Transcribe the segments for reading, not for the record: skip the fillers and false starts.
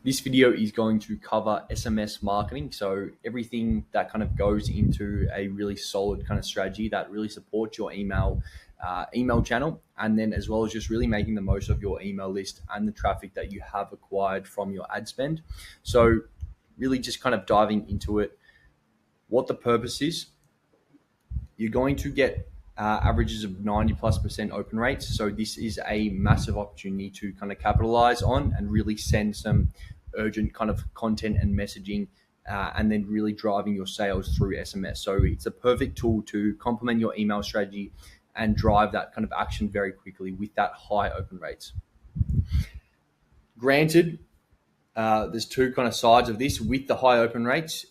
This video is going to cover SMS marketing. So everything that kind of goes into a really solid kind of strategy that really supports your email channel, and then as well as just really making the most of your email list and the traffic that you have acquired from your ad spend. So really just kind of diving into it, what the purpose is. You're going to get averages of 90+% open rates. So this is a massive opportunity to kind of capitalize on and really send some urgent kind of content and messaging, and then really driving your sales through SMS. So it's a perfect tool to complement your email strategy and drive that kind of action very quickly with that high open rates. Granted, there's two kind of sides of this. With the high open rates,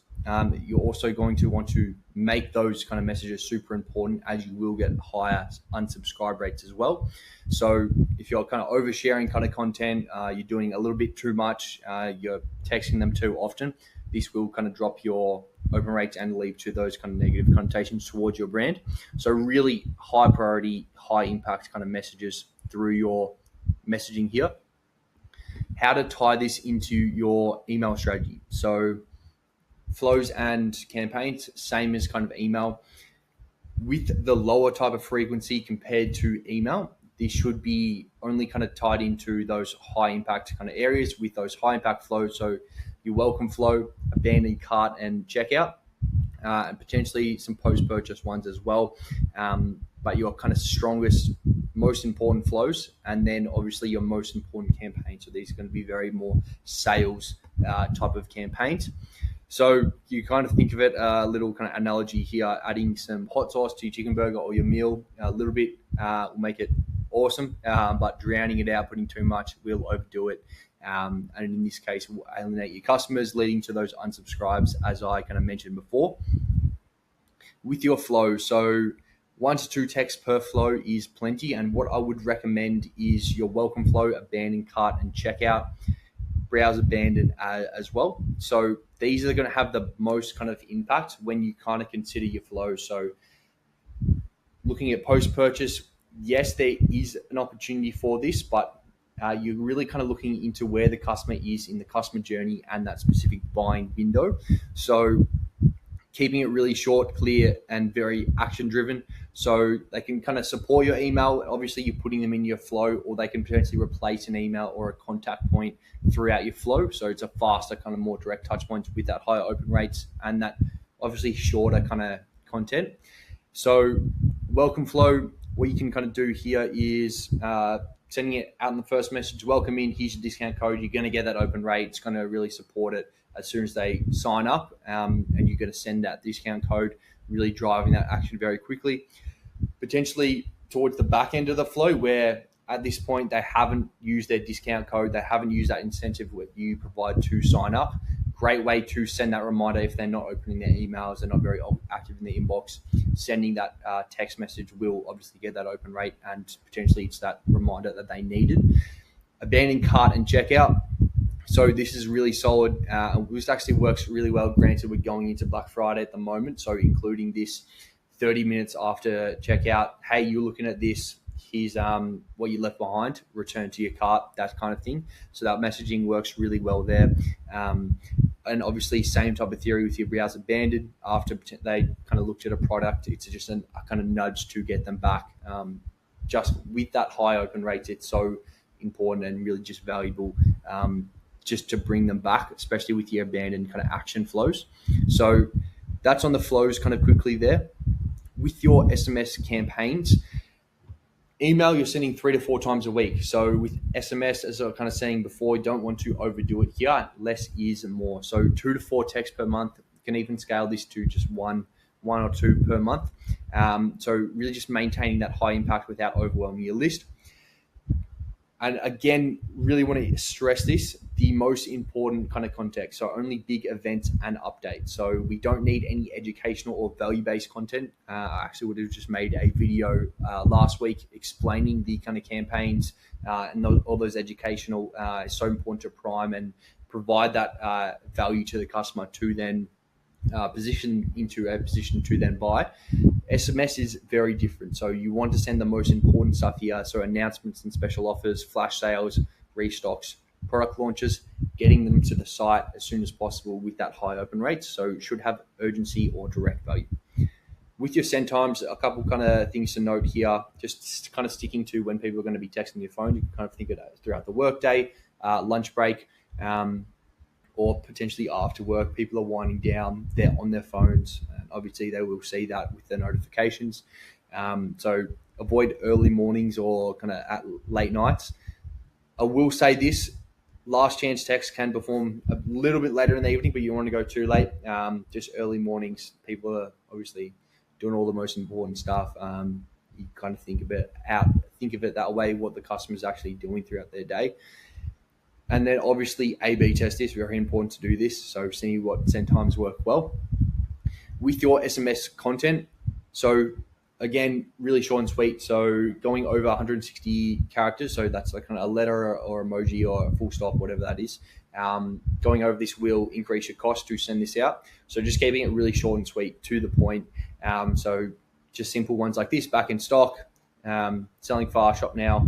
you're also going to want to make those kind of messages super important, as you will get higher unsubscribe rates as well. So if you're kind of oversharing kind of content, you're doing a little bit too much, you're texting them too often, this will kind of drop your open rates and lead to those kind of negative connotations towards your brand. So really high priority, high impact kind of messages through your messaging here. How to tie this into your email strategy. So flows and campaigns, same as kind of email. With the lower type of frequency compared to email, this should be only kind of tied into those high impact kind of areas with those high impact flows. So your welcome flow, abandoned cart and checkout, and potentially some post-purchase ones as well. But your kind of strongest, most important flows, and then obviously your most important campaigns. So these are going to be very more sales type of campaigns. So you kind of think of it, a little kind of analogy here, adding some hot sauce to your chicken burger or your meal, a little bit will make it awesome, but drowning it out, putting too much will overdo it. And in this case, will alienate your customers, leading to those unsubscribes, as I kind of mentioned before. With your flow, so 1 to 2 texts per flow is plenty. And what I would recommend is your welcome flow, abandoned cart and checkout, browse abandoned as well. So these are going to have the most kind of impact when you kind of consider your flow. So looking at post-purchase, yes, there is an opportunity for this, but you're really kind of looking into where the customer is in the customer journey and that specific buying window. So keeping it really short, clear, and very action-driven. So they can kind of support your email. Obviously, you're putting them in your flow, or they can potentially replace an email or a contact point throughout your flow. So it's a faster, kind of more direct touch points with that higher open rates and that obviously shorter kind of content. So welcome flow, what you can kind of do here is sending it out in the first message, welcome in, here's your discount code. You're going to get that open rate. It's going to really support it as soon as they sign up, and you're going to send that discount code, really driving that action very quickly. Potentially towards the back end of the flow, where at this point they haven't used their discount code, they haven't used that incentive that you provide to sign up. Great way to send that reminder if they're not opening their emails, they're not very active in the inbox. Sending that text message will obviously get that open rate, and potentially it's that reminder that they needed. Abandoned cart and checkout. So this is really solid. This actually works really well. Granted, we're going into Black Friday at the moment, so including this 30 minutes after checkout, hey, you're looking at this, here's what you left behind, return to your cart, that kind of thing. So that messaging works really well there. And obviously same type of theory with your browse abandoned. After they kind of looked at a product, it's just a kind of nudge to get them back. Just with that high open rates, it's so important and really just valuable, just to bring them back, especially with your abandoned kind of action flows. So that's on the flows kind of quickly there. With your SMS campaigns, email you're sending 3 to 4 times a week. So with SMS, as I was kind of saying before, you don't want to overdo it here. Less is more. So 2 to 4 texts per month. You can even scale this to just one or two per month. So really just maintaining that high impact without overwhelming your list. And again, really want to stress this, the most important kind of context. So only big events and updates. So we don't need any educational or value-based content. I actually would have just made a video last week explaining the kind of campaigns and all those educational. It's so important to prime and provide that value to the customer to then position into a position to then buy. SMS is very different. So you want to send the most important stuff here. So announcements and special offers, flash sales, restocks, product launches, getting them to the site as soon as possible with that high open rates. So it should have urgency or direct value. With your send times, a couple kind of things to note here, just kind of sticking to when people are going to be texting your phone. You can kind of think of that throughout the workday, lunch break, or potentially after work. People are winding down, they're on their phones, and obviously they will see that with the notifications. So avoid early mornings or kind of at late nights. I will say this, last chance text can perform a little bit later in the evening, but you don't want to go too late. Just early mornings, people are obviously doing all the most important stuff. You kind of think of it that way, what the customer's actually doing throughout their day. And then obviously A/B test this, very important to do this. So see what send times work well. With your SMS content, so again, really short and sweet. So going over 160 characters, so that's like kind of a letter or emoji or a full stop, whatever that is. Going over this will increase your cost to send this out. So just keeping it really short and sweet, to the point. So just simple ones like this: back in stock, selling fast, shop now,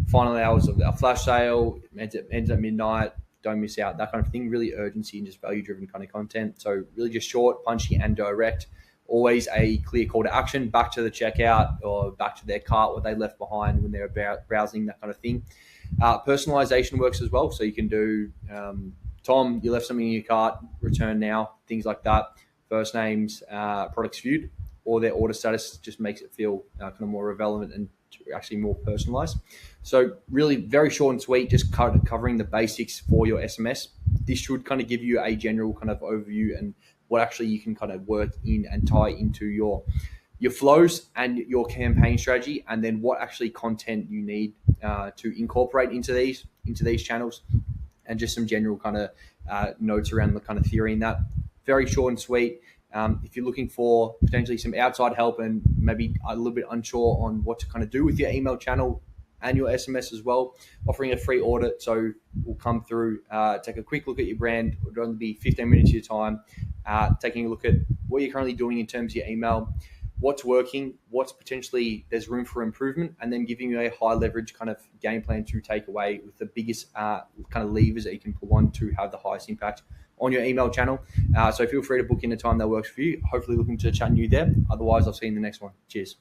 final hours of our flash sale, ends at midnight, don't miss out, that kind of thing. Really urgency and just value-driven kind of content. So really just short, punchy, and direct. Always a clear call to action, back to the checkout or back to their cart, what they left behind when they're browsing, that kind of thing. Personalization works as well. So you can do, Tom, you left something in your cart, return now, things like that. First names, products viewed, or their order status just makes it feel kind of more relevant and actually more personalized. So really very short and sweet, just covering the basics for your SMS. This should kind of give you a general kind of overview and what actually you can kind of work in and tie into your flows and your campaign strategy, and then what actually content you need to incorporate into these channels, and just some general kind of notes around the kind of theory in that. Very short and sweet. If you're looking for potentially some outside help and maybe a little bit unsure on what to kind of do with your email channel and your SMS as well, offering a free audit. So we'll come through, take a quick look at your brand. It'll only be 15 minutes of your time, taking a look at what you're currently doing in terms of your email, what's working, what's potentially there's room for improvement, and then giving you a high leverage kind of game plan to take away with the biggest kind of levers that you can pull on to have the highest impact on your email channel. So feel free to book in a time that works for you. Hopefully looking to chat you there. Otherwise, I'll see you in the next one. Cheers.